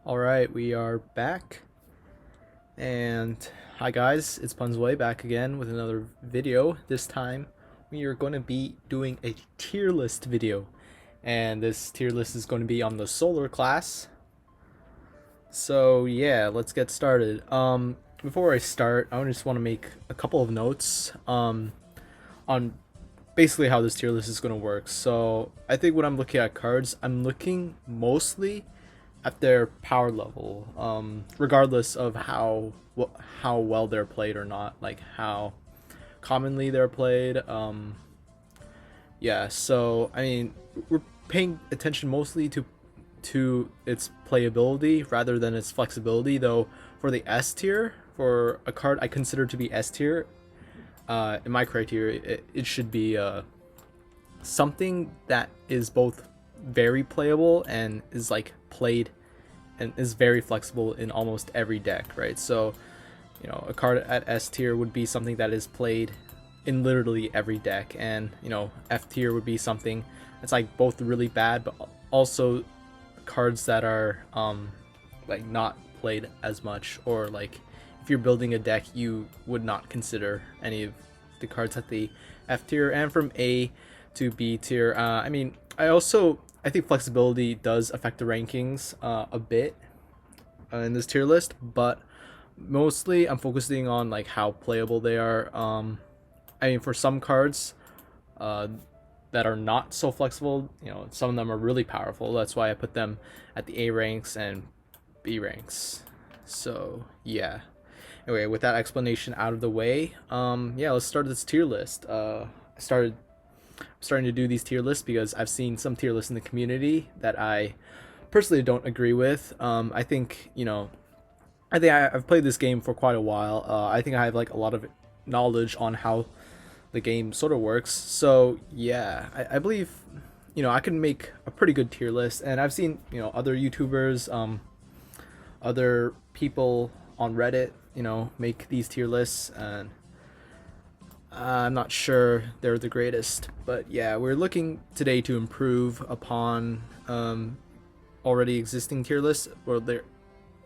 Alright, we are back. And hi guys, it's Punzway back again with another video. This time we are going to be doing a tier list video. And this tier list is going to be on the solar class. So yeah, let's get started. Before I start, I just want to make a couple of notes on basically how this tier list is going to work. So I think when I'm looking at cards, I'm looking mostly at their power level, regardless of how well they're played or not, like how commonly they're played. Yeah, so I mean, we're paying attention mostly to its playability rather than its flexibility. Though for the S tier, for a card I consider to be S tier, in my criteria, it should be something that is both very playable and is like played and is very flexible in almost every deck, right? So, a card at S tier would be something that is played in literally every deck, and F tier would be something that's like both really bad, but also cards that are like not played as much, or like if you're building a deck, you would not consider any of the cards at the F tier. And from A to B tier, I think flexibility does affect the rankings a bit in this tier list, but mostly I'm focusing on like how playable they are. For some cards uh, that are not so flexible, some of them are really powerful. That's why I put them at the A ranks and B ranks. So yeah. Anyway, with that explanation out of the way, yeah, let's start this tier list. Starting to do these tier lists because I've seen some tier lists in the community that I personally don't agree with. I've played this game for quite a while. I think I have like a lot of knowledge on how the game sort of works. So yeah, I believe I can make a pretty good tier list, and I've seen other YouTubers, other people on Reddit, make these tier lists, and I'm not sure they're the greatest, but yeah, we're looking today to improve upon already existing tier lists. Or there,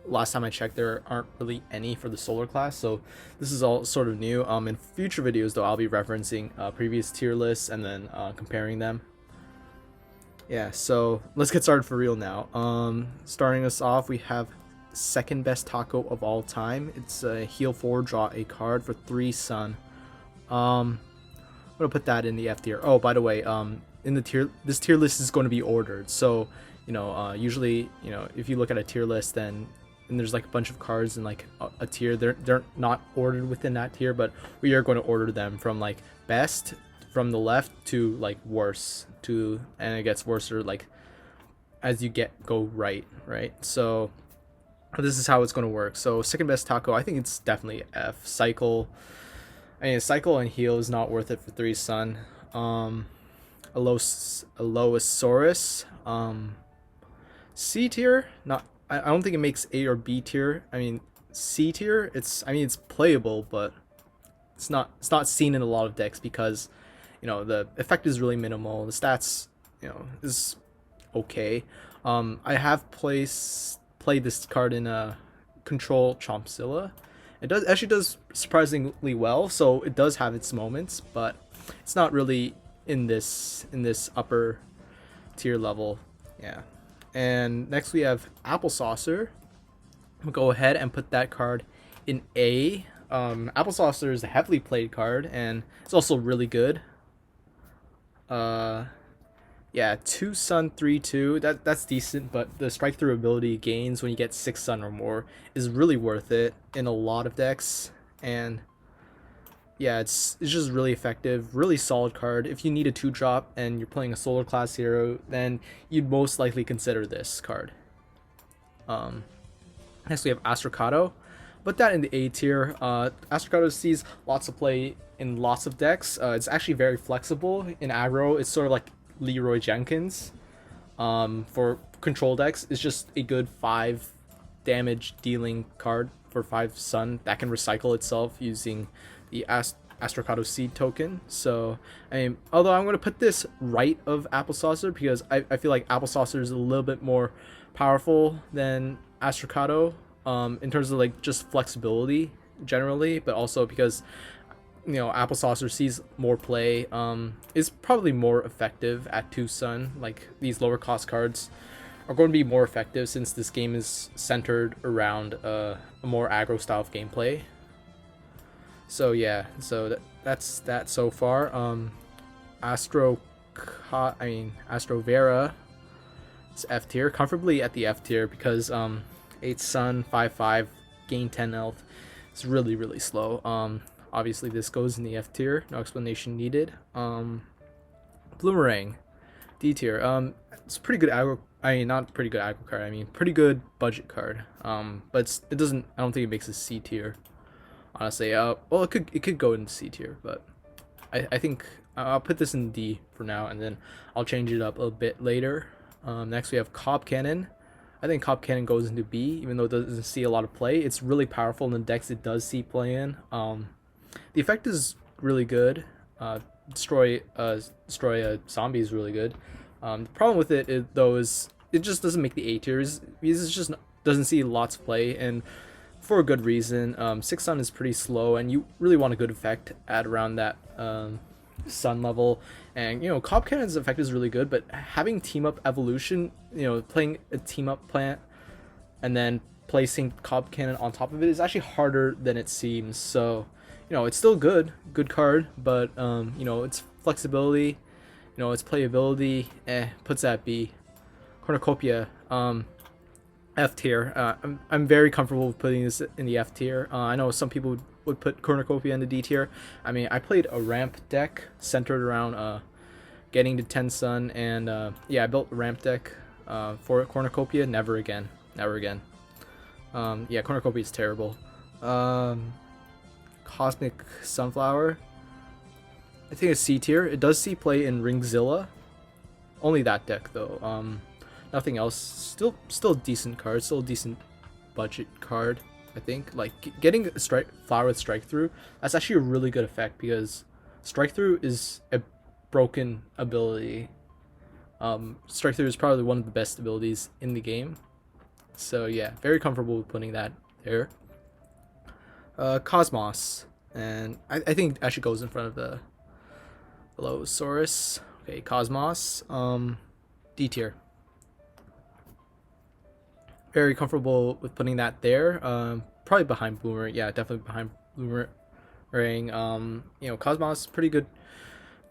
last time I checked, there aren't really any for the solar class, so this is all sort of new. In future videos, though, I'll be referencing previous tier lists and then comparing them. Yeah, so let's get started for real now. Starting us off, we have second best taco of all time. It's a heal 4, draw a card for 3 sun. I'm gonna put that in the F tier. Oh, by the way, in the this tier list is going to be ordered. So, usually, if you look at a tier list, then and there's like a bunch of cards in like a tier, they're not ordered within that tier, but we are going to order them from like best from the left to like worse to, and it gets worse like as you go right. So this is how it's going to work. So second best taco, I think it's definitely F. Cycle and heal is not worth it for 3 sun. Alosaurus, C tier. Not. I don't think it makes A or B tier. C tier. It's playable, but it's not seen in a lot of decks because the effect is really minimal. The stats is okay. I have played this card in a control Chompzilla. It does surprisingly well, so it does have its moments, but it's not really in this upper tier level. Yeah. And next we have Apple Saucer. We'll go ahead and put that card in A. Apple Saucer is a heavily played card, and it's also really good. Yeah, 2 sun 3/2. That's decent, but the strike through ability gains when you get 6 sun or more is really worth it in a lot of decks. And yeah, it's just really effective, really solid card. If you need a 2-drop and you're playing a solar class hero, then you'd most likely consider this card. Next we have Astrocado. Put that in the A tier. Astrocado sees lots of play in lots of decks. It's actually very flexible in aggro. It's sort of like Leroy Jenkins. For control decks, it's just a good 5 damage dealing card for 5 sun that can recycle itself using the Astrocado Seed token. So, although I'm going to put this right of Apple Saucer because I feel like Apple Saucer is a little bit more powerful than Astrocado, in terms of like just flexibility generally, but also because Apple Saucer sees more play, is probably more effective at 2 Sun. Like these lower cost cards are going to be more effective since this game is centered around a more aggro style of gameplay. So yeah, so that's that so far. Astro Vera is F tier, comfortably at the F tier because 8 Sun 5/5 gain 10 health. It's really really slow. Obviously this goes in the F tier, no explanation needed. Bloomerang D tier. It's a pretty good aggro. I mean, not pretty good aggro card. I mean, pretty good budget card. But it doesn't. I don't think it makes a C tier. Honestly, well, it could go in C tier, but I think I'll put this in D for now, and then I'll change it up a bit later. Next we have Cob Cannon. I think Cob Cannon goes into B, even though it doesn't see a lot of play. It's really powerful in the decks it does see play in. The effect is really good. Destroy a zombie is really good. The problem with it though is it just doesn't make the A tiers because it just doesn't see lots of play, and for a good reason. 6 Sun is pretty slow, and you really want a good effect at around that Sun level. And Cob Cannon's effect is really good, but having team up evolution, playing a team up plant and then placing Cob Cannon on top of it is actually harder than it seems. So it's still good card, but its flexibility, its playability, puts that B. Cornucopia, F tier. I'm very comfortable with putting this in the F tier. I know some people would put Cornucopia in the D tier. I mean, I played a ramp deck centered around getting to 10 Sun, and yeah, I built a ramp deck for Cornucopia. Never again. Yeah, Cornucopia is terrible. Cosmic Sunflower, I think it's C tier. It does see play in Ringzilla. Only that deck though. Nothing else. Still decent card. Still a decent budget card. I think like getting a flower with strike through. That's actually a really good effect because strike through is a broken ability. Strike through is probably one of the best abilities in the game. So yeah, very comfortable with putting that there. Cosmos, and I think it actually goes in front of the Velosaurus. Okay, Cosmos, D tier. Very comfortable with putting that there. Probably behind Boomer. Yeah, definitely behind Boomerang. Cosmos, pretty good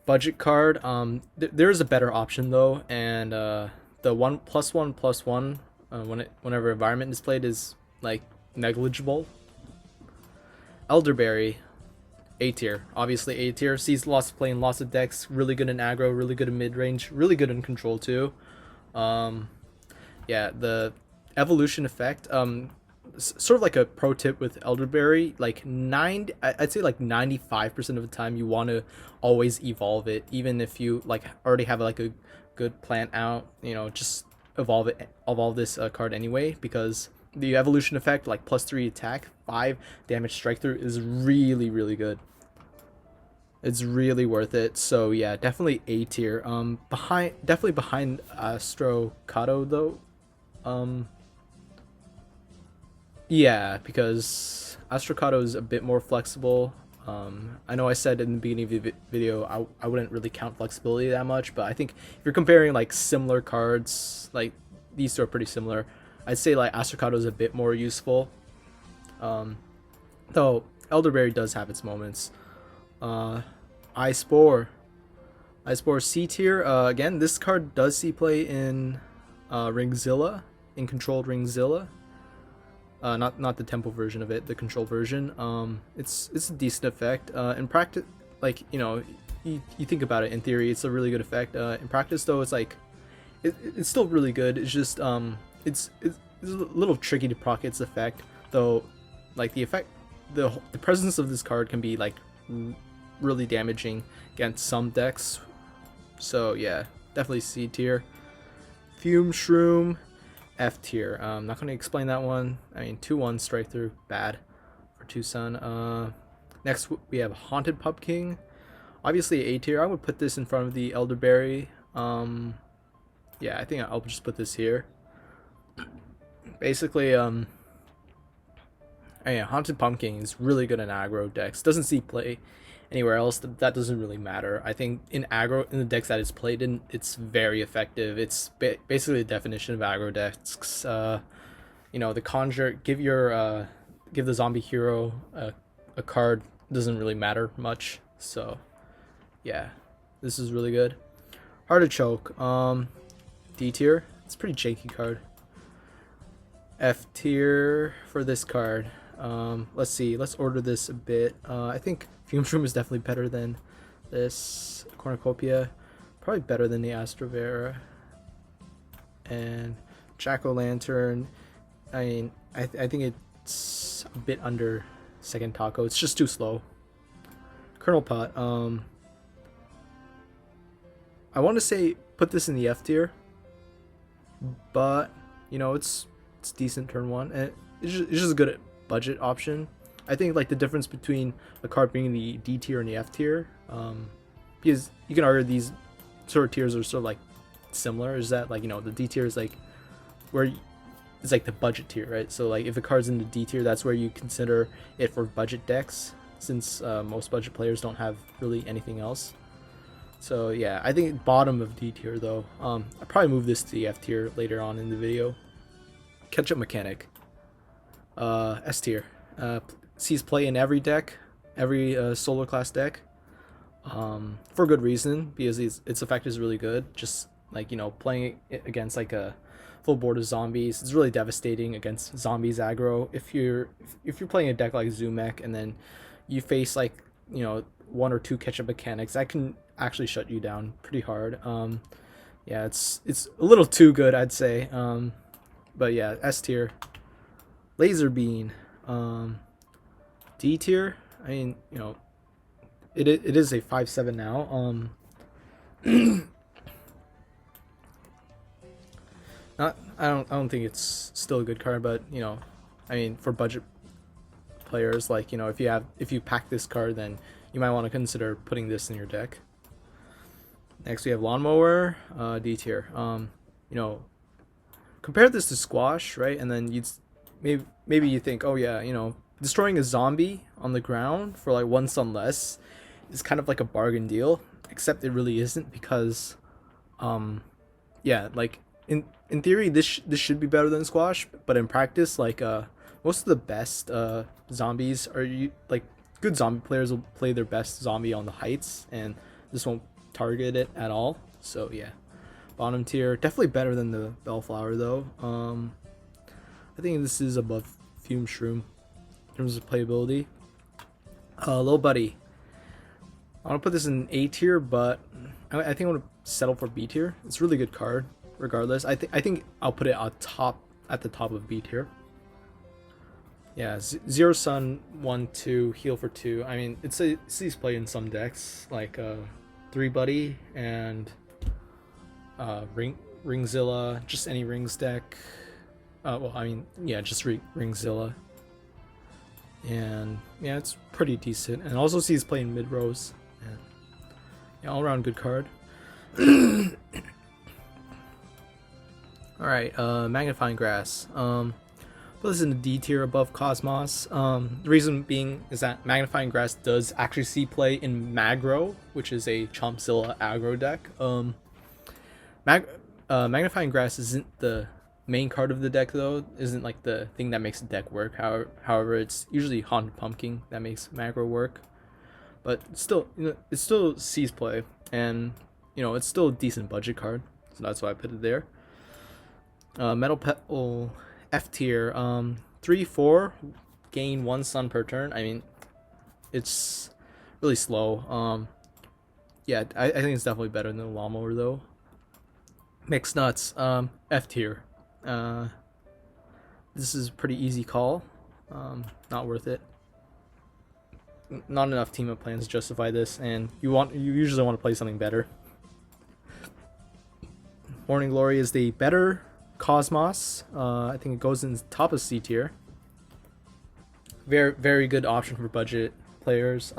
budget card. There is a better option though, and the 1+1/+1 whenever environment is played is like negligible. Elderberry, A tier. Obviously A tier. Sees lots of play in lots of decks. Really good in aggro, really good in mid range, really good in control too. Yeah, the evolution effect. Sort of like a pro tip with Elderberry. Like I'd say like 95% of the time you want to always evolve it, even if you like already have like a good plant out. Just evolve this card anyway, because the evolution effect, like +3 attack, 5 damage strike through, is really really good. It's really worth it. So yeah, definitely A tier. Definitely behind Astrocado though. Yeah, because Astrocado is a bit more flexible. I know I said in the beginning of the video I wouldn't really count flexibility that much, but I think if you're comparing like similar cards, like these two are pretty similar, I'd say like Astrocado is a bit more useful. Though Elderberry does have its moments. Ispore C tier. Again, this card does see play in Ringzilla, in controlled Ringzilla. Not the temple version of it, the control version. It's a decent effect. In practice, like you think about it, in theory it's a really good effect. In practice though, it's like it's still really good. It's just it's a little tricky to proc its effect though. Like the effect, the presence of this card can be like really damaging against some decks. So yeah, definitely C tier. Fume Shroom, F tier. I'm not going to explain that one. I mean, 2/1 strike through, bad for 2 Sun. Next we have Haunted Pup King. Obviously A tier. I would put this in front of the Elderberry. Yeah, I think I'll just put this here. Basically, yeah, Haunted Pumpkin is really good in aggro decks. Doesn't see play anywhere else. That doesn't really matter. I think in aggro, in the decks that it's played in, it's very effective. It's basically the definition of aggro decks. You know, the conjure, give the zombie hero a card doesn't really matter much. So yeah, this is really good. Artichoke, D tier. It's a pretty janky card. F tier for this card. Let's see. Let's order this a bit. I think Fume Shroom is definitely better than this Cornucopia. Probably better than the Astrovera. And Jack-o'-lantern. I mean, I think it's a bit under second taco. It's just too slow. Colonel Pot. I want to say put this in the F tier, but you know it's decent turn one, and it's just a good budget option. I think like the difference between a card being the D tier and the F tier, because you can argue these sort of tiers are sort of like similar, is that like, you know, the D tier is like where it's like the budget tier, right? So like if a card's in the D tier, that's where you consider it for budget decks, since most budget players don't have really anything else. So yeah, I think bottom of D tier though. I'll probably move this to the F tier later on in the video. Ketchup Mechanic. S tier. Sees play in every deck, every solar class deck. For good reason, because its effect is really good. Just like, you know, playing it against like a full board of zombies, it's really devastating against zombies aggro. If you're playing a deck like Zumech and then you face like, you know, one or two Ketchup Mechanics, that can actually shut you down pretty hard. Yeah, it's a little too good, I'd say. But yeah, S tier. Laser Beam. D tier. I mean, you know, it is a 5/7 now. I don't think it's still a good card, but you know, I mean, for budget players, like, you know, if you pack this card, then you might want to consider putting this in your deck. Next we have Lawnmower, D tier. You know, compare this to Squash, right? And then maybe you think, oh yeah, you know, destroying a zombie on the ground for like 1 stun less is kind of like a bargain deal, except it really isn't, because yeah, like in theory this should be better than Squash, but in practice, like most of the best zombies are, like, good zombie players will play their best zombie on the heights, and this won't target it at all. So yeah, bottom tier, definitely better than the Bellflower though. I think this is above Fume Shroom in terms of playability. Little Buddy, I want to put this in A tier, but I think I want to settle for B tier. It's a really good card regardless. I think I'll put it at the top of B tier. Yeah, Zero Sun 1/2, heal for 2. I mean, it sees play in some decks like 3 Buddy and Ringzilla, just any Rings deck. Well, I mean, yeah, just Ringzilla. And yeah, it's pretty decent. And also sees play in mid rows. Yeah, all around good card. Alright, Magnifying Grass. Put this in the D tier above Cosmos. The reason being is that Magnifying Grass does actually see play in Magro, which is a Chompzilla aggro deck. Magnifying Grass isn't the main card of the deck though, isn't like the thing that makes the deck work. However, it's usually Haunted Pumpkin that makes Magro work. But still, you know, it still sees play, and you know, it's still a decent budget card, so that's why I put it there. Metal Petal, F tier. 3/4, gain 1 stun per turn. I mean, it's really slow. Yeah, I think it's definitely better than the Lawnmower though. Mixed Nuts, F tier. This is a pretty easy call. Not worth it. Not enough team up plans to justify this, and you usually want to play something better. Morning Glory is the better Cosmos. I think it goes in the top of C tier. Very good option for budget players.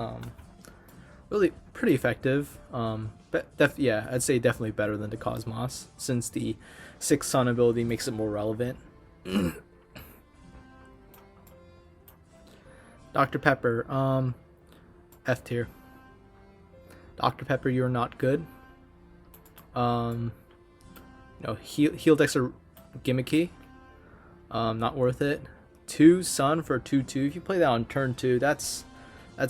Really pretty effective. But yeah, I'd say definitely better than the Cosmos, since the 6 Sun ability makes it more relevant. Dr. Pepper, F tier. Dr. Pepper, you're not good. Um, heal decks are gimmicky. Not worth it. 2 Sun for 2/2. If you play that on turn 2, that's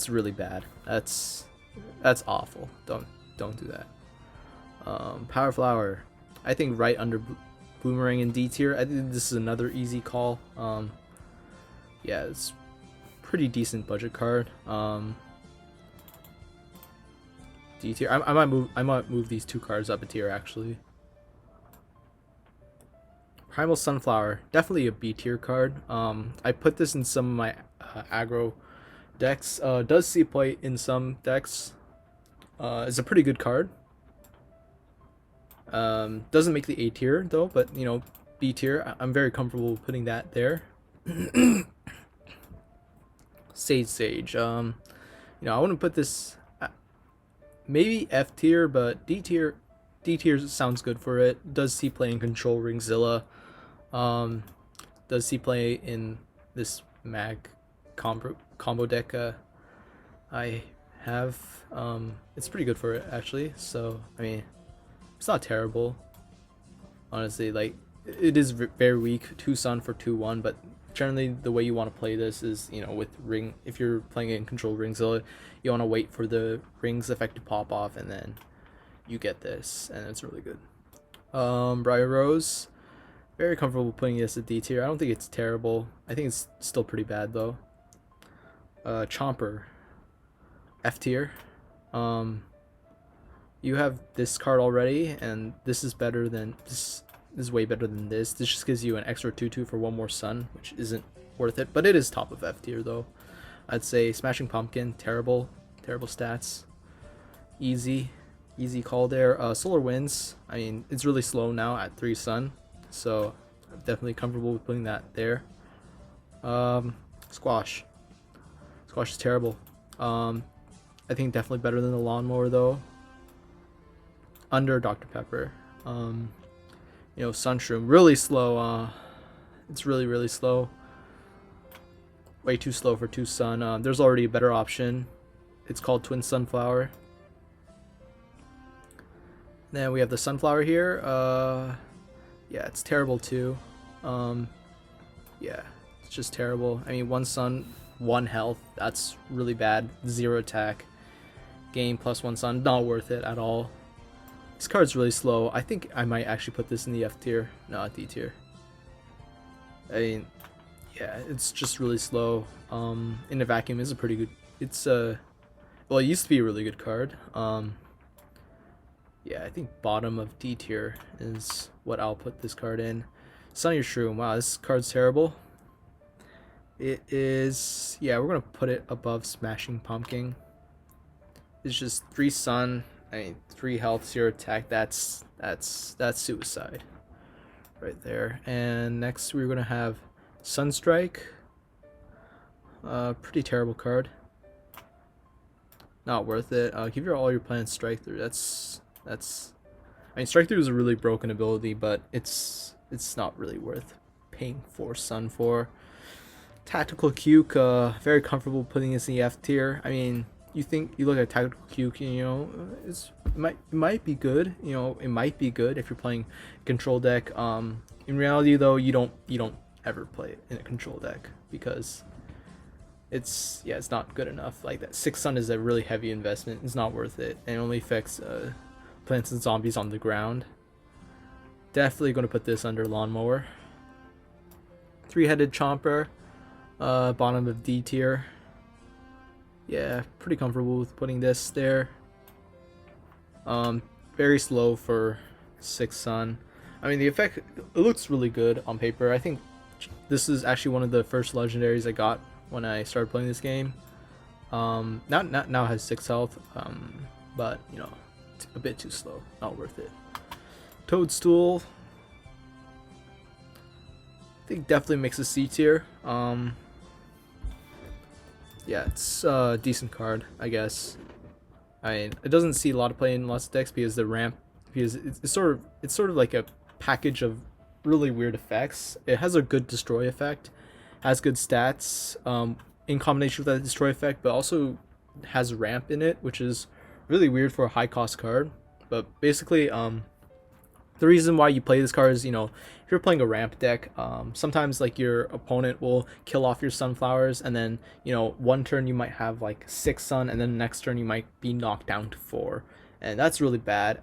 really bad. That's awful. Don't do that. Power Flower, I think right under Boomerang in D tier. I think this is another easy call. Yeah, it's pretty decent budget card. D tier. I might move these 2 cards up a tier actually. Primal Sunflower, definitely a B tier card. I put this in some of my aggro decks. Does see play in some decks. It's a pretty good card. Doesn't make the A tier though, but B tier. I'm very comfortable putting that there. Sage. I wouldn't put this. Maybe F tier, but D tier. D tier sounds good for it. Does see play in Control Ringzilla. Does see play in this mag combo deck I have. It's pretty good for it actually. So I mean, it's not terrible. Honestly, like it is very weak. 2 Sun for 2/1, but generally the way you want to play this is with ring. If you're playing it in Control Ringzilla, you want to wait for the rings effect to pop off, and then you get this, and it's really good. Briar Rose, very comfortable putting this at D tier. I don't think it's terrible. I think it's still pretty bad though. Chomper, F tier. You have this card already, and this is better than this. This is way better than this. This just gives you an extra 2/2 for 1 more sun, which isn't worth it, but it is top of F tier though. I'd say Smashing Pumpkin, terrible stats. Easy call there. Solar Winds, I mean, it's really slow now at 3 sun, so I'm definitely comfortable with putting that there. Squash is terrible. I think definitely better than the Lawnmower though. Under Dr. Pepper. Sunshroom, really slow. It's really slow. Way too slow for 2 sun. There's already a better option. It's called Twin Sunflower. Then we have the Sunflower here. Yeah, it's terrible too. Yeah, it's just terrible. I mean, 1 sun, 1 health. That's really bad. 0 attack. Game plus 1 sun, not worth it at all. This card's really slow. I think I might actually put this in the F tier, not D tier. I mean, yeah, it's just really slow. In a vacuum, is a pretty good. It's well, it used to be a really good card. Yeah, I think bottom of D tier is what I'll put this card in. Sunny Shroom. Wow, this card's terrible. It is. Yeah, we're gonna put it above Smashing Pumpkin. It's just 3 sun. I mean, 3 health, 0 attack. That's suicide, right there. And next we're gonna have Sunstrike. Pretty terrible card. Not worth it. Give all your plans Strike Through. That's. I mean, Strike Through is a really broken ability, but it's not really worth paying 4 sun for. Tactical Cuke. Very comfortable putting this in the F tier. I mean, you look at Tactical Cuke, it might be good. It might be good if you're playing control deck. In reality though, you don't ever play it in a control deck because it's not good enough. Like that 6 sun is a really heavy investment. It's not worth it, and it only affects plants and zombies on the ground. Definitely going to put this under Lawnmower. 3-headed Chomper, bottom of D tier. Yeah, pretty comfortable with putting this there. Very slow for 6 sun. I mean, the effect, it looks really good on paper. I think this is actually one of the first legendaries I got when I started playing this game. Now has 6 health, but it's a bit too slow. Not worth it. Toadstool, I think definitely makes a C tier. Yeah, it's a decent card, I guess. I mean, it doesn't see a lot of play in lots of decks because the ramp, because it's sort of like a package of really weird effects. It has a good destroy effect, has good stats. in combination with that destroy effect, but also has ramp in it, which is really weird for a high cost card. But basically, the reason why you play this card is, if you're playing a ramp deck, sometimes like your opponent will kill off your sunflowers, and then one turn you might have like 6 sun, and then the next turn you might be knocked down to 4, and that's really bad.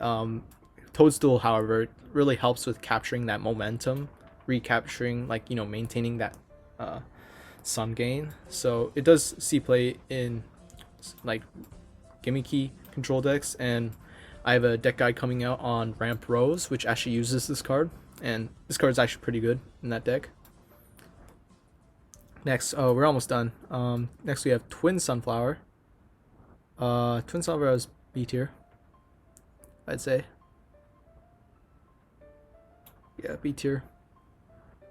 Toadstool, however, really helps with capturing that momentum, recapturing, like, maintaining that sun gain. So it does see play in like gimmicky control decks, and I have a deck guide coming out on Ramp Rose, which actually uses this card, and this card is actually pretty good in that deck. Next, we're almost done. Next we have Twin Sunflower. Twin Sunflower is B tier, I'd say. Yeah, B tier.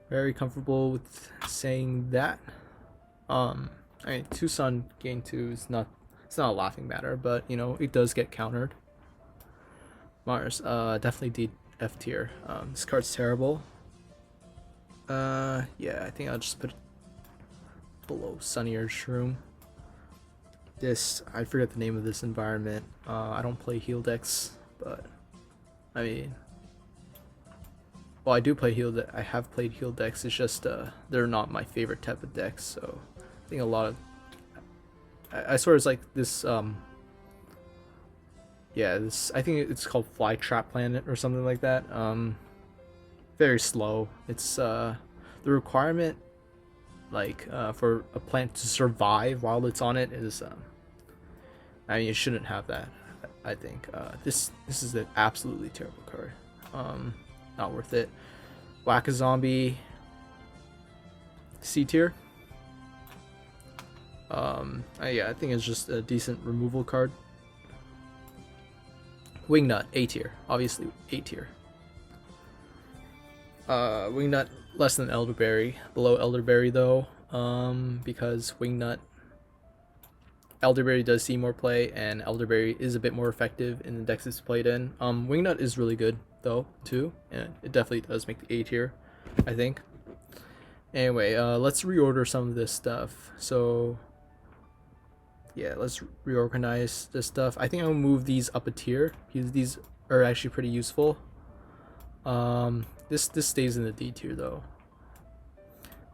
Very comfortable with saying that. I mean, 2 sun gain 2 is not, it's not a laughing matter, but it does get countered. Mars, definitely D F tier. This card's terrible. Yeah, I think I'll just put it below Sunnier Shroom. This, I forget the name of this environment. I don't play heal decks, but I mean, well, I do play heal. I have played heal decks. It's just they're not my favorite type of decks. So I think a lot of I sort of like this. Yeah, this, I think it's called Fly Trap Planet or something like that. Very slow. It's the requirement, like, for a plant to survive while it's on it is, I mean, it shouldn't have that. I think this is an absolutely terrible card. Not worth it. Whack a Zombie, C tier. Yeah, I think it's just a decent removal card. Wingnut, A tier. Obviously, A tier. Wingnut, less than Elderberry. Below Elderberry, though, because Elderberry does see more play, and Elderberry is a bit more effective in the decks it's played in. Wingnut is really good, though, too, and it definitely does make the A tier, I think. Anyway, let's reorder some of this stuff. So yeah, let's reorganize this stuff. I think I'll move these up a tier because these are actually pretty useful. This stays in the D tier though.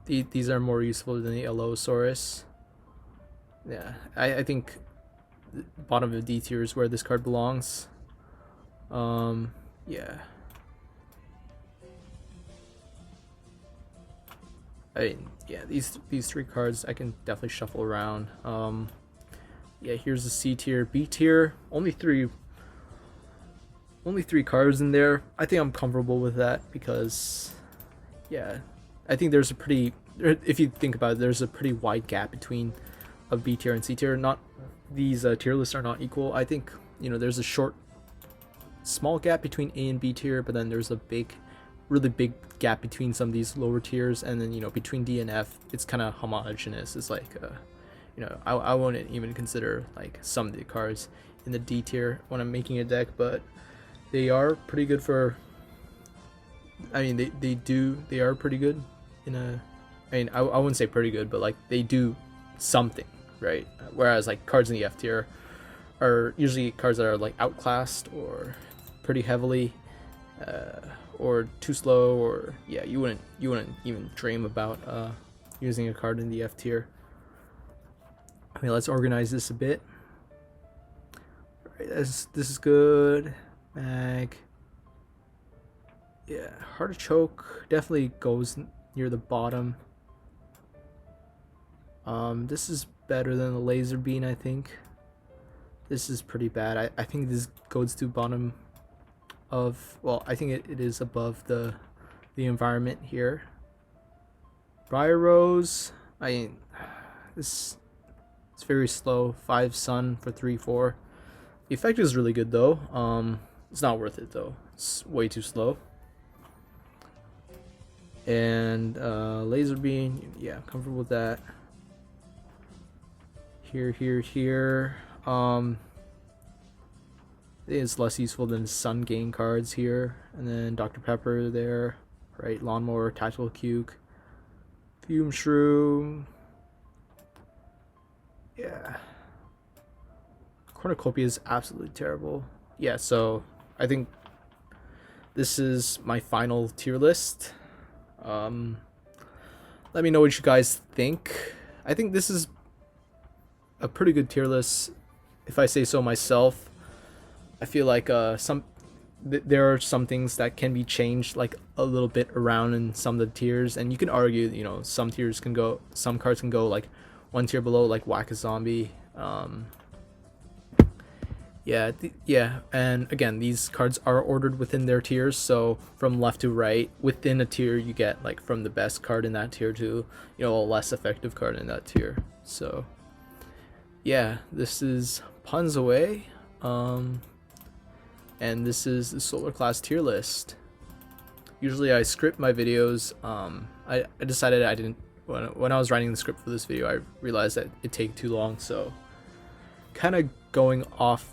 These are more useful than the Allosaurus. Yeah, I think the bottom of the D tier is where this card belongs. Yeah. I mean, yeah, these 3 cards I can definitely shuffle around. Yeah, here's the C tier, B tier. Only three cards in there. I think I'm comfortable with that because, yeah, I think there's a pretty, if you think about it, there's a pretty wide gap between a B tier and C tier. Not these tier lists are not equal. I think there's a small gap between A and B tier, but then there's a really big gap between some of these lower tiers, and then between D and F, it's kind of homogeneous. It's like I wouldn't even consider like some of the cards in the D tier when I'm making a deck, but they are pretty good for. I mean, they are pretty good in a. I mean, I wouldn't say pretty good, but like they do something, right? Whereas like cards in the F tier are usually cards that are like outclassed or pretty heavily, or too slow, or yeah, you wouldn't even dream about using a card in the F tier. Okay, let's organize this a bit. All right, this is good. Mag. Yeah, Artichoke definitely goes near the bottom. This is better than the Laser Bean, I think. This is pretty bad. I think this goes to bottom of, well, I think it is above the environment here. Briar Rose, I mean, it's very slow. 5 sun for 3/4. The effect is really good though. It's not worth it though. It's way too slow. And Laser Beam, yeah, I'm comfortable with that. Here. I think it's less useful than Sun Gain cards here. And then Dr. Pepper there, right? Lawnmower, Tactical Cuke, Fume Shroom. Yeah, cornucopia is absolutely terrible. Yeah, so I think this is my final tier list. Um, Let me know what you guys think. I think this is a pretty good tier list, if I say so myself. I feel like there are some things that can be changed like a little bit around in some of the tiers, and you can argue, some cards can go like one tier below, like Whack a Zombie. Yeah, and again, these cards are ordered within their tiers, so from left to right within a tier, you get like from the best card in that tier to a less effective card in that tier. So yeah, this is Puns Away, and this is the Solar Class tier list. Usually I script my videos. I decided I didn't when I was writing the script for this video. I realized that it'd take too long, so kind of going off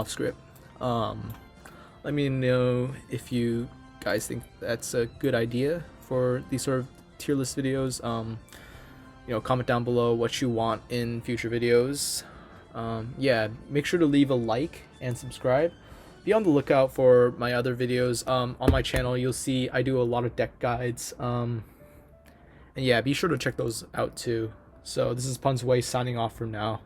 script. Let me know if you guys think that's a good idea for these sort of tier list videos. Comment down below what you want in future videos. Yeah, make sure to leave a like and subscribe. Be on the lookout for my other videos. On my channel, you'll see I do a lot of deck guides. And yeah, be sure to check those out too. So this is Puns Away signing off from now.